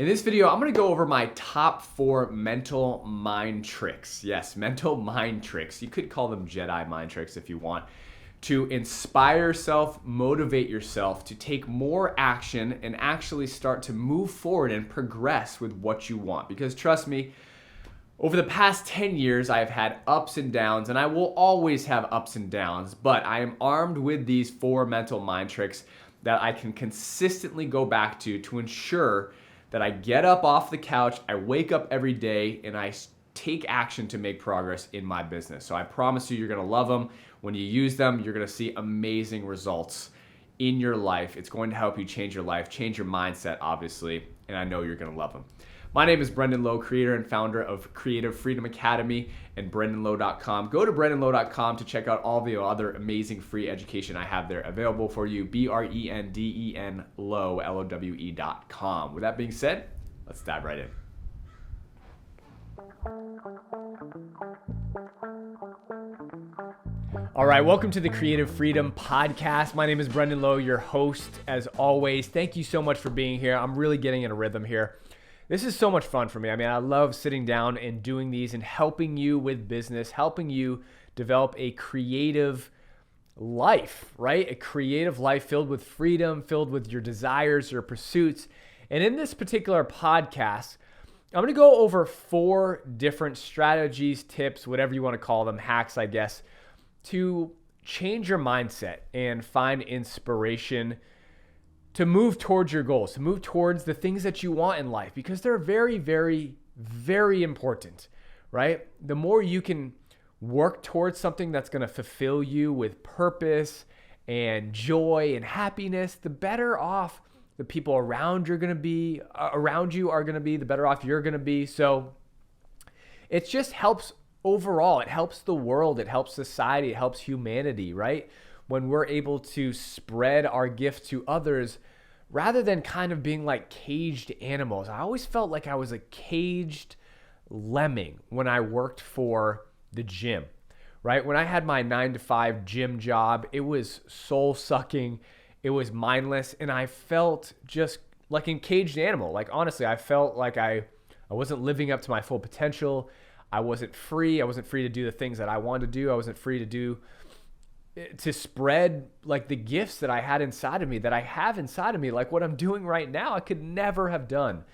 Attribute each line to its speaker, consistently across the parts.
Speaker 1: In this video, I'm gonna go over my top 4 mental mind tricks. Yes, mental mind tricks. You could call them Jedi mind tricks if you want, to inspire yourself, motivate yourself to take more action and actually start to move forward and progress with what you want. Because trust me, over the past 10 years, I've had ups and downs, and I will always have ups and downs, but I am armed with these 4 mental mind tricks that I can consistently go back to ensure that I get up off the couch, I wake up every day, and I take action to make progress in my business. So I promise you, you're gonna love them. When you use them, you're gonna see amazing results in your life. It's going to help you change your life, change your mindset, obviously, and I know you're gonna love them. My name is Brendan Lowe, creator and founder of Creative Freedom Academy and BrendanLowe.com. Go to BrendanLowe.com to check out all the other amazing free education I have there available for you. BrendenLowe, LOWE.com. With that being said, let's dive right in. All right, welcome to the Creative Freedom Podcast. My name is Brendan Lowe, your host, as always. Thank you so much for being here. I'm really getting in a rhythm here. This is so much fun for me. I mean, I love sitting down and doing these and helping you with business, helping you develop a creative life, right? A creative life filled with freedom, filled with your desires, your pursuits. And in this particular podcast, I'm going to go over 4 different strategies, tips, whatever you want to call them, hacks, I guess, to change your mindset and find inspiration to move towards your goals, to move towards the things that you want in life, because they're very, very, very important, right? The more you can work towards something that's going to fulfill you with purpose and joy and happiness, the better off the people around you are going to be, the better off you're going to be. So it just helps overall. It helps the world. It helps society. It helps humanity, right? When we're able to spread our gift to others rather than kind of being like caged animals. I always felt like I was a caged lemming when I worked for the gym, right? When I had my 9-to-5 gym job, it was soul sucking. It was mindless. And I felt just like a caged animal. Like, honestly, I felt like I wasn't living up to my full potential. I wasn't free. I wasn't free to do the things that I wanted to do. I wasn't free to spread like the gifts that I had inside of me, that I have inside of me, like what I'm doing right now. I could never have done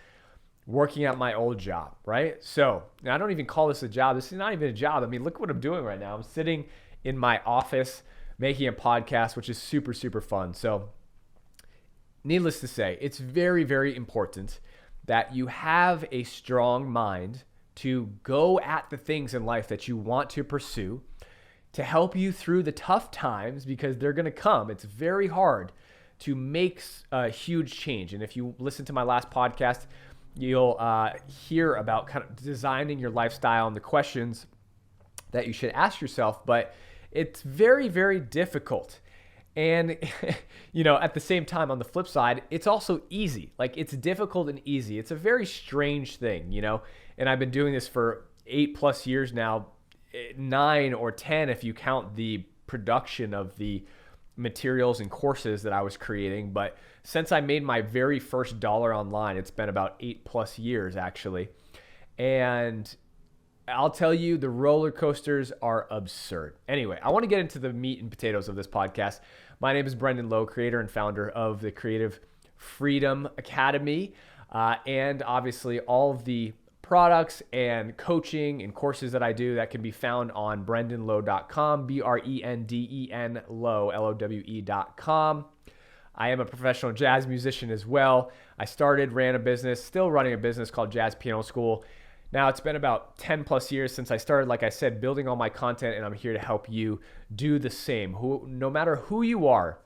Speaker 1: working at my old job, right? So I don't even call this a job. This is not even a job. I mean, look what I'm doing right now. I'm sitting in my office making a podcast, which is super, super fun. So needless to say, it's very, very important that you have a strong mind to go at the things in life that you want to pursue, to help you through the tough times, because they're going to come. It's very hard to make a huge change. And if you listen to my last podcast, you'll hear about kind of designing your lifestyle and the questions that you should ask yourself. But it's very, very difficult. And, at the same time, on the flip side, it's also easy. Like, it's difficult and easy. It's a very strange thing, and I've been doing this for 8+ years now, 9 or 10 if you count the production of the materials and courses that I was creating. But since I made my very first dollar online, it's been about 8+ years actually. And I'll tell you, the roller coasters are absurd. Anyway, I want to get into the meat and potatoes of this podcast. My name is Brendan Lowe, creator and founder of the Creative Freedom Academy, and obviously all of the products and coaching and courses that I do that can be found on BrendanLowe.com, BrendenLowe, LOWE.com. I am a professional jazz musician as well. I ran a business, still running a business called Jazz Piano School. Now it's been about 10+ years since I started, like I said, building all my content, and I'm here to help you do the same. No matter who you are,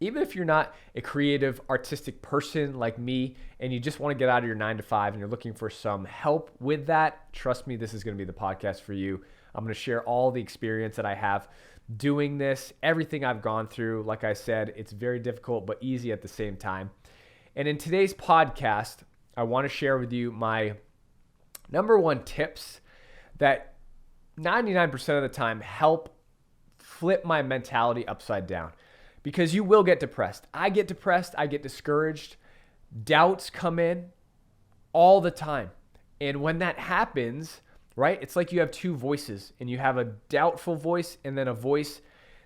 Speaker 1: even if you're not a creative, artistic person like me, and you just want to get out of your 9-to-5 and you're looking for some help with that, trust me, this is going to be the podcast for you. I'm going to share all the experience that I have doing this, everything I've gone through. Like I said, it's very difficult, but easy at the same time. And in today's podcast, I want to share with you my number 1 tips that 99% of the time help flip my mentality upside down. Because you will get depressed. I get depressed. I get discouraged. Doubts come in. all the time. And when that happens, right, it's like you have two voices, and you have a doubtful voice and then a voice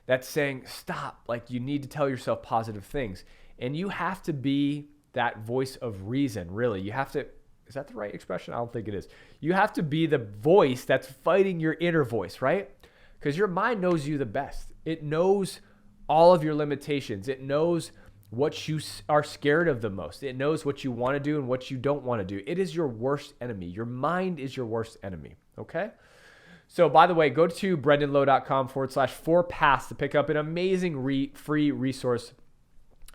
Speaker 1: that's saying, stop, like you need to tell yourself positive things. And you have to be that voice of reason, really. You have to, is that the right expression? I don't think it is. You have to be the voice that's fighting your inner voice, right? Because your mind knows you the best. It knows all of your limitations. It knows what you are scared of the most. It knows what you want to do and what you don't want to do. It is your worst enemy. Your mind is your worst enemy, okay? So by the way, go to brendanlowe.com/4paths to pick up an amazing free resource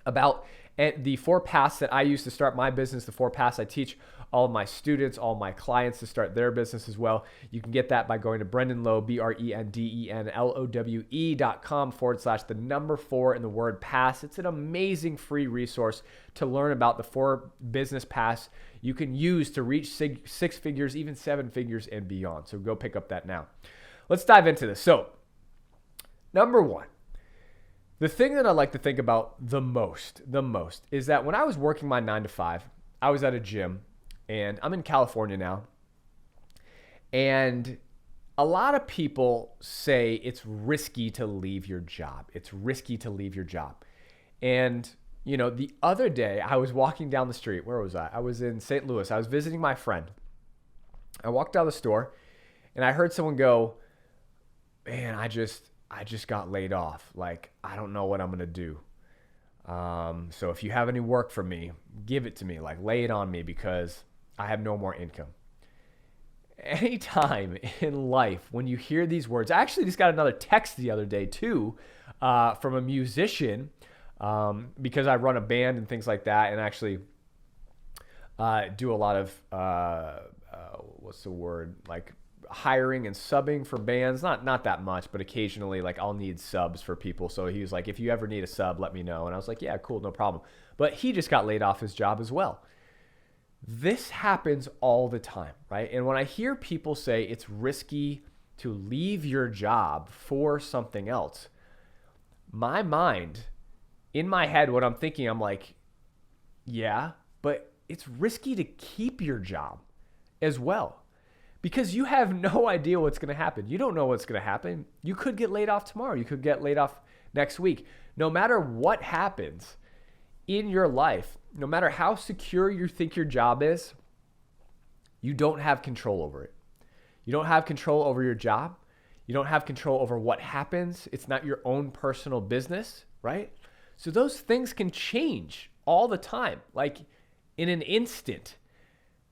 Speaker 1: about the 4 paths that I use to start my business, the 4 paths I teach all of my students, all my clients to start their business as well. You can get that by going to brendanlowe, BRENDENLOWE.com/4 in the word paths. It's an amazing free resource to learn about the 4 business paths you can use to reach 6 figures, even 7 figures and beyond. So go pick up that now. Let's dive into this. So number 1, the thing that I like to think about the most is that when I was working my 9 to 5, I was at a gym, and I'm in California now. And a lot of people say it's risky to leave your job. It's risky to leave your job. And, you know, the other day I was walking down the street. Where was I? I was in St. Louis. I was visiting my friend. I walked down the store and I heard someone go, man, I just got laid off. Like, I don't know what I'm going to do. So if you have any work for me, give it to me, like lay it on me because I have no more income. Anytime in life when you hear these words, I actually just got another text the other day too, from a musician, because I run a band and things like that, and actually do a lot of, what's the word, like hiring and subbing for bands. Not that much, but occasionally, like I'll need subs for people. So he was like, if you ever need a sub, let me know. And I was like, yeah, cool, no problem. But he just got laid off his job as well. This happens all the time, right? And when I hear people say it's risky to leave your job for something else, my mind, in my head, what I'm thinking, I'm like, yeah, but it's risky to keep your job as well. Because you have no idea what's going to happen. You don't know what's going to happen. You could get laid off tomorrow. You could get laid off next week. No matter what happens in your life, no matter how secure you think your job is, you don't have control over it. You don't have control over your job. You don't have control over what happens. It's not your own personal business, right? So those things can change all the time, like in an instant.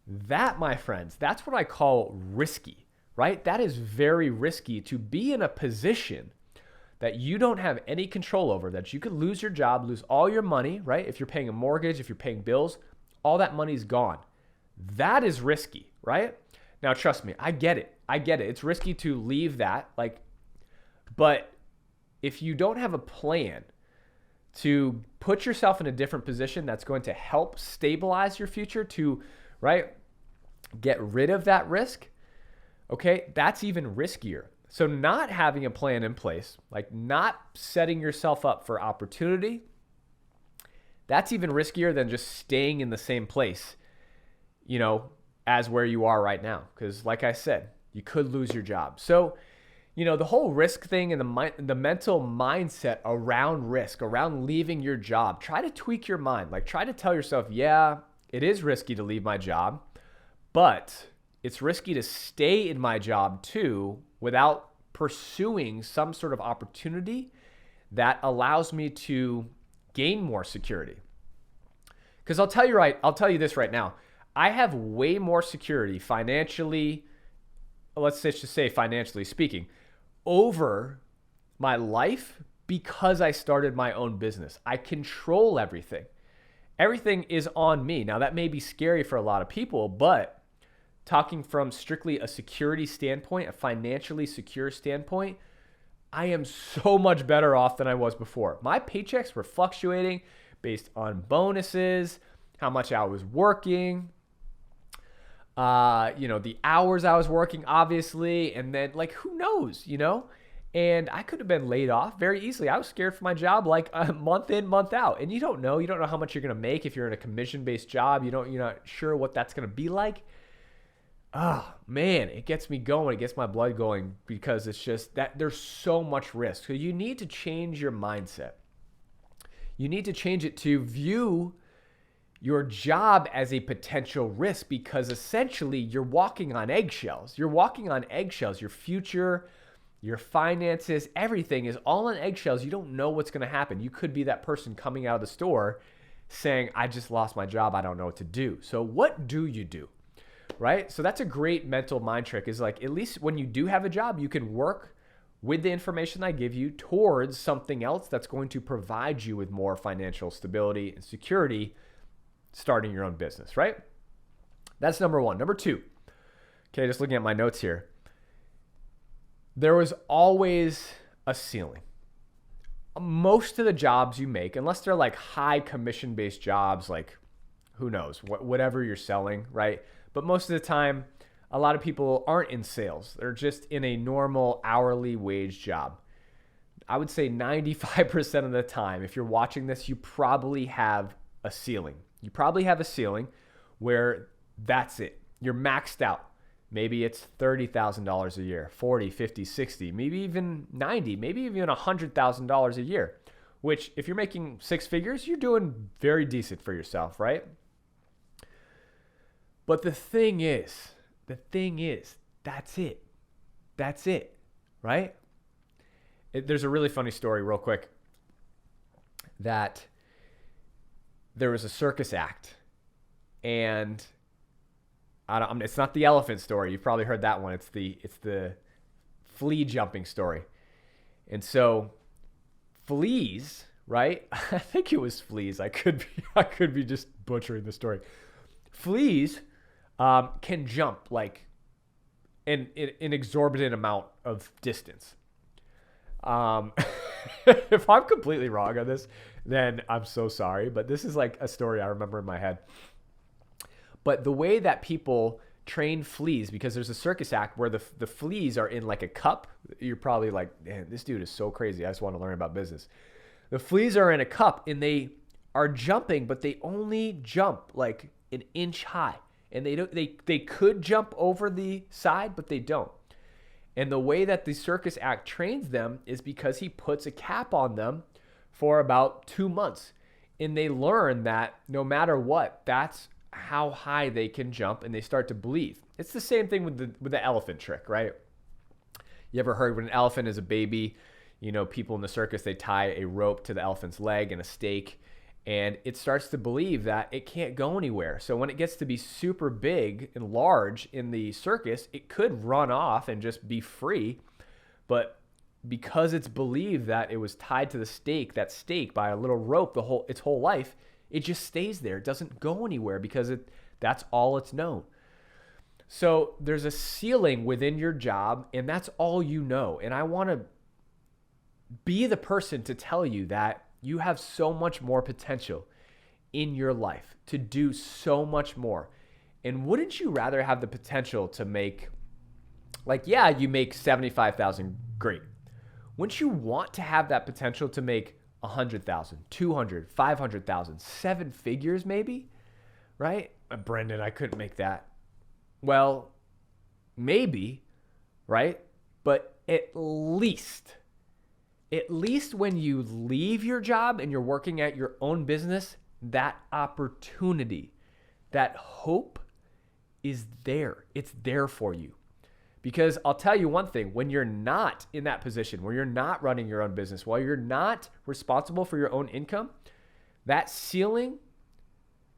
Speaker 1: That, my friends, that's what I call risky, right? That is very risky to be in a position that you don't have any control over, that you could lose your job, lose all your money, right? If you're paying a mortgage, if you're paying bills, all that money's gone. That is risky, right? Now, trust me, I get it. It's risky to leave that, but if you don't have a plan to put yourself in a different position that's going to help stabilize your future to, right, get rid of that risk, okay, that's even riskier. So not having a plan in place, like not setting yourself up for opportunity, that's even riskier than just staying in the same place, you know, as where you are right now. Because like I said, you could lose your job. So, you know, the whole risk thing and the mental mindset around risk, around leaving your job, try to tweak your mind. Like try to tell yourself, yeah, it is risky to leave my job, but it's risky to stay in my job too without pursuing some sort of opportunity that allows me to gain more security. Because I'll tell you this right now. I have way more security financially, let's just say financially speaking, over my life because I started my own business. I control everything. Everything is on me. Now that may be scary for a lot of people, but talking from strictly a security standpoint, a financially secure standpoint, I am so much better off than I was before. My paychecks were fluctuating based on bonuses, how much I was working, you know, the hours I was working, obviously, and then like, who knows, you know? And I could have been laid off very easily. I was scared for my job like a month in, month out. And you don't know how much you're going to make if you're in a commission-based job. You're not sure what that's going to be like. Oh, man, it gets me going. It gets my blood going because it's just that there's so much risk. So you need to change your mindset. You need to change it to view your job as a potential risk, because essentially you're walking on eggshells. You're walking on eggshells. Your future, your finances, everything is all on eggshells. You don't know what's going to happen. You could be that person coming out of the store saying, I just lost my job. I don't know what to do. So what do you do? Right? So that's a great mental mind trick, is like, at least when you do have a job, you can work with the information I give you towards something else that's going to provide you with more financial stability and security starting your own business, right? That's number one. Number two, okay, just looking at my notes here. There was always a ceiling. Most of the jobs you make, unless they're like high commission-based jobs, like who knows, whatever you're selling, right? But most of the time, a lot of people aren't in sales. They're just in a normal hourly wage job. I would say 95% of the time, if you're watching this, you probably have a ceiling. You probably have a ceiling where that's it. You're maxed out. Maybe it's $30,000 a year, 40, 50, 60, maybe even 90, maybe even $100,000 a year, which if you're making six figures, you're doing very decent for yourself, right? But the thing is, that's it. That's it, right? There's a really funny story real quick that there was a circus act, and it's not the elephant story. You've probably heard that one. It's the flea jumping story. And so fleas, right? I think it was fleas. I could be just butchering the story. Fleas can jump like an exorbitant amount of distance. If I'm completely wrong on this, then I'm so sorry. But this is like a story I remember in my head. But the way that people train fleas, because there's a circus act where the fleas are in like a cup. You're probably like, man, this dude is so crazy. I just want to learn about business. The fleas are in a cup and they are jumping, but they only jump like an inch high. And they could jump over the side, but they don't. And the way that the circus act trains them is because he puts a cap on them for about 2 months. And they learn that no matter what, that's how high they can jump, and they start to believe. It's the same thing with the elephant trick, right? You ever heard when an elephant is a baby, people in the circus, they tie a rope to the elephant's leg and a stake, and it starts to believe that it can't go anywhere. So when it gets to be super big and large in the circus, it could run off and just be free. But because it's believed that it was tied to that stake by a little rope its whole life, it just stays there. It doesn't go anywhere because that's all it's known. So there's a ceiling within your job, and that's all you know. And I want to be the person to tell you that you have so much more potential in your life to do so much more. And wouldn't you rather have the potential to make, you make $75,000, great. Wouldn't you want to have that potential to make $100,000, $200,000, $500,000, seven figures maybe, right? Brendan, I couldn't make that. Well, maybe, right? But at least when you leave your job and you're working at your own business, that opportunity, that hope is there. It's there for you. Because I'll tell you one thing, when you're not in that position, where you're not running your own business, while you're not responsible for your own income, that ceiling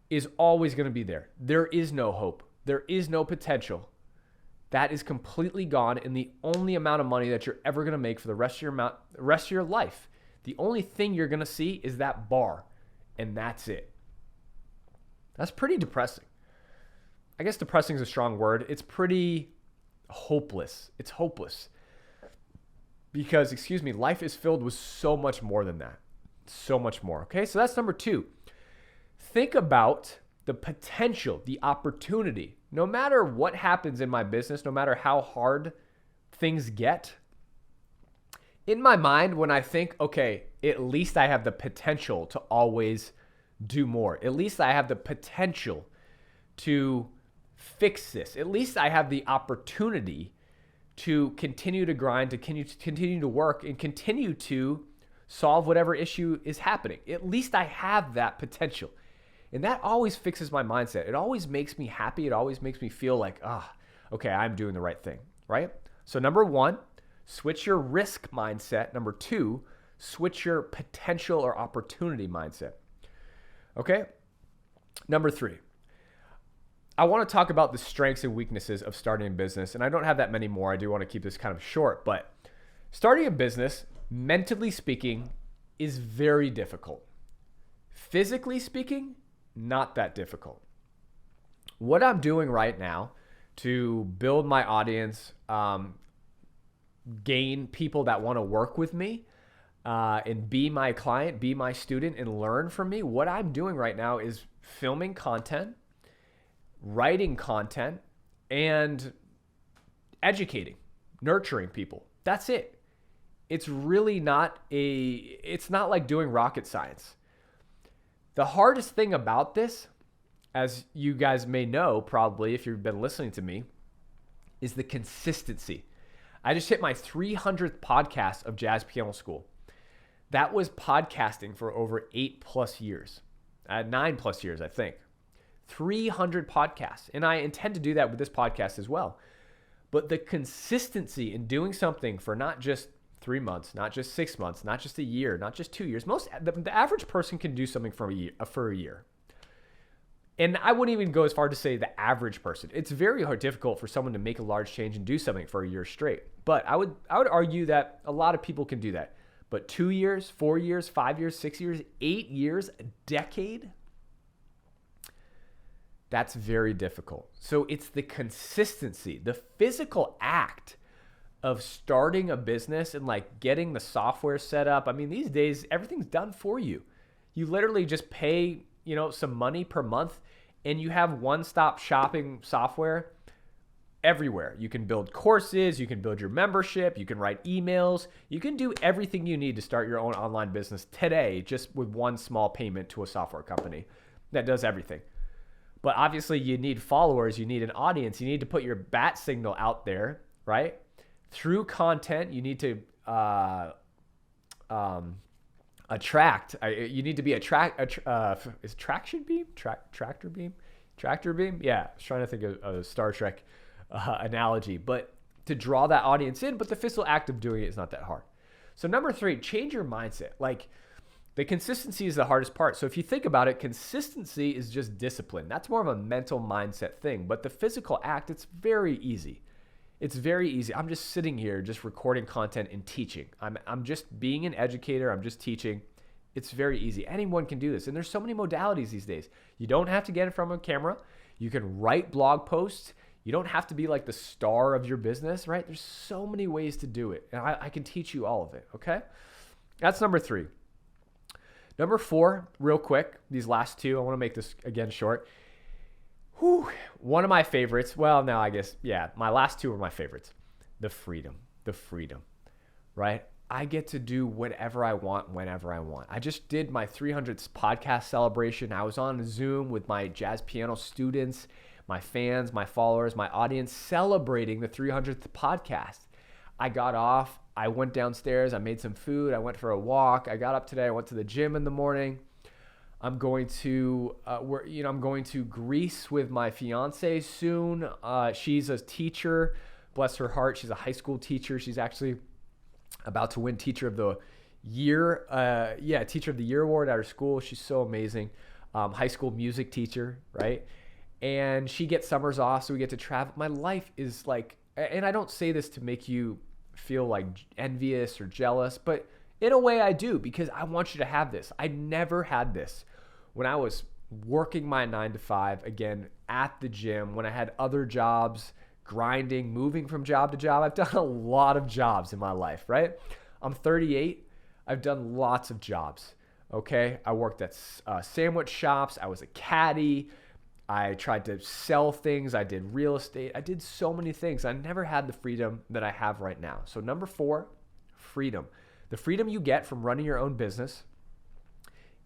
Speaker 1: is always going to be there. There is no hope. There is no potential. That is completely gone, and the only amount of money that you're ever going to make for the rest of your life, the only thing you're going to see is that bar, and that's it. That's pretty depressing. I guess depressing is a strong word. It's pretty hopeless. It's hopeless. Because, life is filled with so much more than that. So much more. Okay, so that's number two. Think about the potential, the opportunity. No matter what happens in my business, no matter how hard things get, in my mind, when I think, okay, at least I have the potential to always do more. At least I have the potential to fix this. At least I have the opportunity to continue to grind, to continue to work, and continue to solve whatever issue is happening. At least I have that potential. And that always fixes my mindset. It always makes me happy. It always makes me feel like, okay, I'm doing the right thing, right? So number one, switch your risk mindset. Number two, switch your potential or opportunity mindset. Okay? Number three, I want to talk about the strengths and weaknesses of starting a business. And I don't have that many more. I do want to keep this kind of short, but starting a business, mentally speaking, is very difficult. Physically speaking, not that difficult. What I'm doing right now to build my audience, gain people that want to work with me, and be my client, be my student, and learn from me, what I'm doing right now is filming content, writing content, and educating, nurturing people. That's it. It's really not it's not like doing rocket science. The hardest thing about this, as you guys may know probably if you've been listening to me, is the consistency. I just hit my 300th podcast of Jazz Piano School. That was podcasting for over 8+ years, 9+ years, I think. 300 podcasts. And I intend to do that with this podcast as well. But the consistency in doing something for not just 3 months, not just 6 months, not just a year, not just 2 years. The average person can do something for a year. And I wouldn't even go as far to say the average person. It's very difficult for someone to make a large change and do something for a year straight. But I would argue that a lot of people can do that. But 2 years, 4 years, 5 years, 6 years, 8 years, a decade, that's very difficult. So it's the consistency, the physical act of starting a business and like getting the software set up. I mean, these days, everything's done for you. You literally just pay, some money per month and you have one-stop shopping software everywhere. You can build courses, you can build your membership, you can write emails, you can do everything you need to start your own online business today just with one small payment to a software company that does everything. But obviously you need followers, you need an audience, you need to put your bat signal out there, right? Through content, you need to attract. You need to be is traction beam? Tractor beam? Tractor beam? Yeah, I was trying to think of a Star Trek analogy, but to draw that audience in, but the physical act of doing it is not that hard. So number three, change your mindset. Like, the consistency is the hardest part. So if you think about it, consistency is just discipline. That's more of a mental mindset thing. But the physical act, it's very easy. It's very easy. I'm just sitting here, just recording content and teaching. I'm just being an educator. I'm just teaching. It's very easy. Anyone can do this. And there's so many modalities these days. You don't have to get in front of a camera. You can write blog posts. You don't have to be like the star of your business, right? There's so many ways to do it. And I can teach you all of it, okay? That's number three. Number four, real quick, these last two, I want to make this again short. One of my favorites, well, no, I guess, yeah, my last two are my favorites. The freedom, right? I get to do whatever I want, whenever I want. I just did my 300th podcast celebration. I was on Zoom with my jazz piano students, my fans, my followers, my audience, celebrating the 300th podcast. I got off. I went downstairs. I made some food. I went for a walk. I got up today. I went to the gym in the morning. I'm going to, I'm going to Greece with my fiance soon. She's a teacher. Bless her heart. She's a high school teacher. She's actually about to win Teacher of the Year. Teacher of the Year award at her school. She's so amazing. High school music teacher, right? And she gets summers off, so we get to travel. My life is like, and I don't say this to make you feel like envious or jealous, but in a way I do, because I want you to have this. I never had this when I was working my 9 to 5, again, at the gym, when I had other jobs, grinding, moving from job to job. I've done a lot of jobs in my life, right? I'm 38. I've done lots of jobs, okay? I worked at sandwich shops. I was a caddy. I tried to sell things. I did real estate. I did so many things. I never had the freedom that I have right now. So number 4, freedom. The freedom you get from running your own business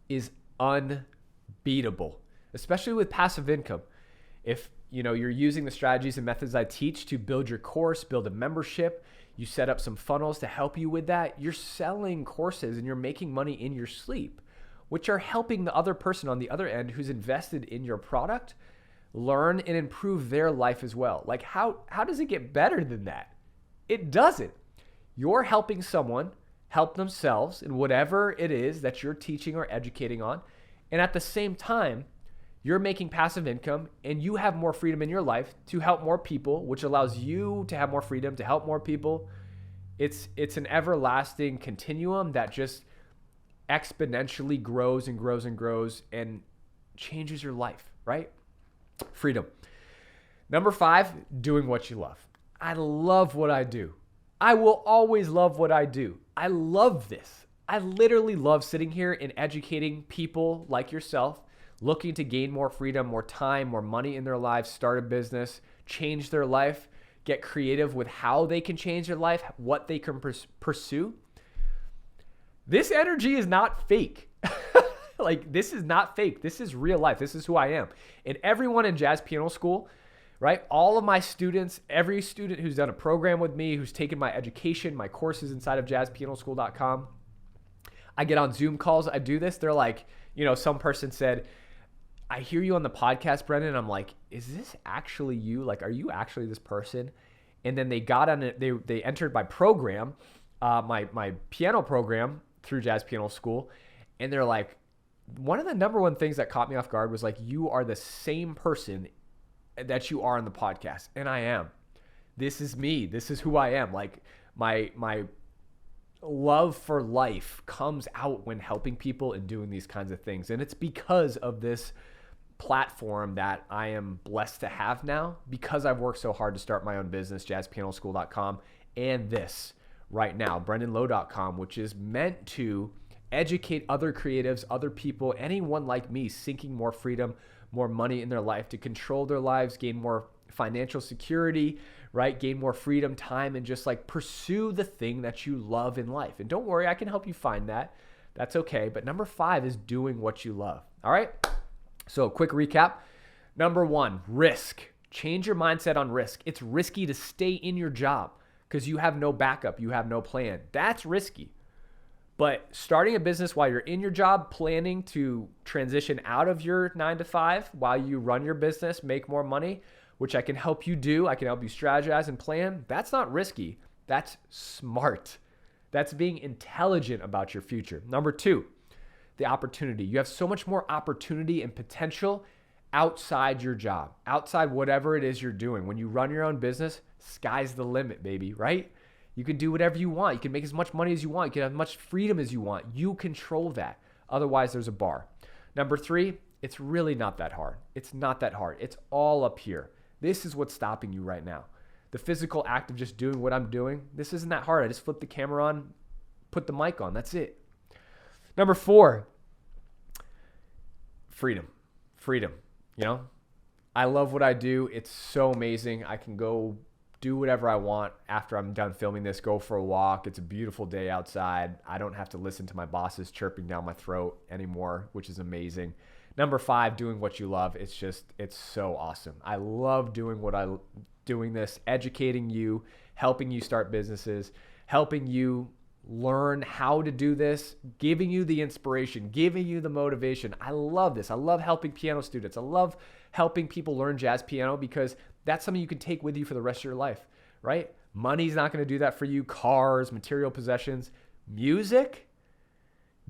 Speaker 1: is unbeatable, especially with passive income. If you're using the strategies and methods I teach to build your course, build a membership, you set up some funnels to help you with that, you're selling courses and you're making money in your sleep, which are helping the other person on the other end who's invested in your product learn and improve their life as well. Like how does it get better than that? It doesn't. You're helping someone help themselves in whatever it is that you're teaching or educating on. And at the same time, you're making passive income and you have more freedom in your life to help more people, which allows you to have more freedom to help more people. It's an everlasting continuum that just exponentially grows and grows and grows and changes your life, right? Freedom. Number 5, doing what you love. I love what I do. I will always love what I do. I love this. I literally love sitting here and educating people like yourself, looking to gain more freedom, more time, more money in their lives, start a business, change their life, get creative with how they can change their life, what they can pursue. This energy is not fake. Like, this is not fake. This is real life. This is who I am. And everyone in Jazz Piano School, right? All of my students, every student who's done a program with me, who's taken my education, my courses inside of jazzpianoschool.com, I get on Zoom calls. I do this. They're like, some person said, I hear you on the podcast, Brendan. I'm like, is this actually you? Like, are you actually this person? And then they got on it. They entered my program, my piano program through Jazz Piano School. And they're like, one of the number one things that caught me off guard was like, you are the same person that you are on the podcast. And I am. This is me. This is who I am. Like my love for life comes out when helping people and doing these kinds of things. And it's because of this platform that I am blessed to have now, because I've worked so hard to start my own business, jazzpianoschool.com, and this right now, brendanlowe.com, which is meant to educate other creatives, other people, anyone like me seeking more freedom, more money in their life to control their lives, gain more financial security, right? Gain more freedom, time, and just like pursue the thing that you love in life. And don't worry, I can help you find that. That's okay. But number 5 is doing what you love. All right. So quick recap. Number 1, risk. Change your mindset on risk. It's risky to stay in your job because you have no backup. You have no plan. That's risky. But starting a business while you're in your job, planning to transition out of your 9 to 5 while you run your business, make more money, which I can help you do. I can help you strategize and plan. That's not risky. That's smart. That's being intelligent about your future. Number 2, the opportunity. You have so much more opportunity and potential outside your job, outside whatever it is you're doing. When you run your own business, sky's the limit, baby, right? You can do whatever you want. You can make as much money as you want. You can have as much freedom as you want. You control that. Otherwise, there's a bar. Number 3, it's really not that hard. It's not that hard. It's all up here. This is what's stopping you right now. The physical act of just doing what I'm doing, this isn't that hard. I just flip the camera on, put the mic on. That's it. Number 4, freedom. Freedom. I love what I do. It's so amazing. I can go do whatever I want after I'm done filming this, go for a walk. It's a beautiful day outside. I don't have to listen to my bosses chirping down my throat anymore, which is amazing. Number 5, doing what you love. It's so awesome. I love doing this, educating you, helping you start businesses, helping you learn how to do this, giving you the inspiration, giving you the motivation. I love this. I love helping piano students. I love helping people learn jazz piano because that's something you can take with you for the rest of your life, right? Money's not going to do that for you. Cars, material possessions, music,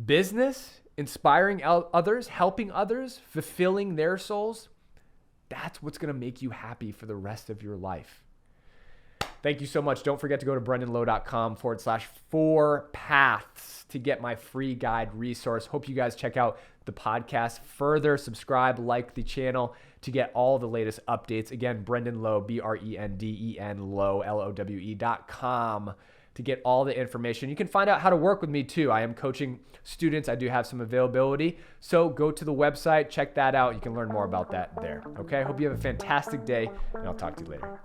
Speaker 1: business, inspiring others, helping others, fulfilling their souls. That's what's going to make you happy for the rest of your life. Thank you so much. Don't forget to go to brendanlowe.com/4 paths to get my free guide resource. Hope you guys check out the podcast further. Subscribe, like the channel to get all the latest updates. Again, Brendan Lowe, BRENDEN Lowe, LOWE.com to get all the information. You can find out how to work with me too. I am coaching students. I do have some availability. So go to the website, check that out. You can learn more about that there. Okay. Hope you have a fantastic day and I'll talk to you later.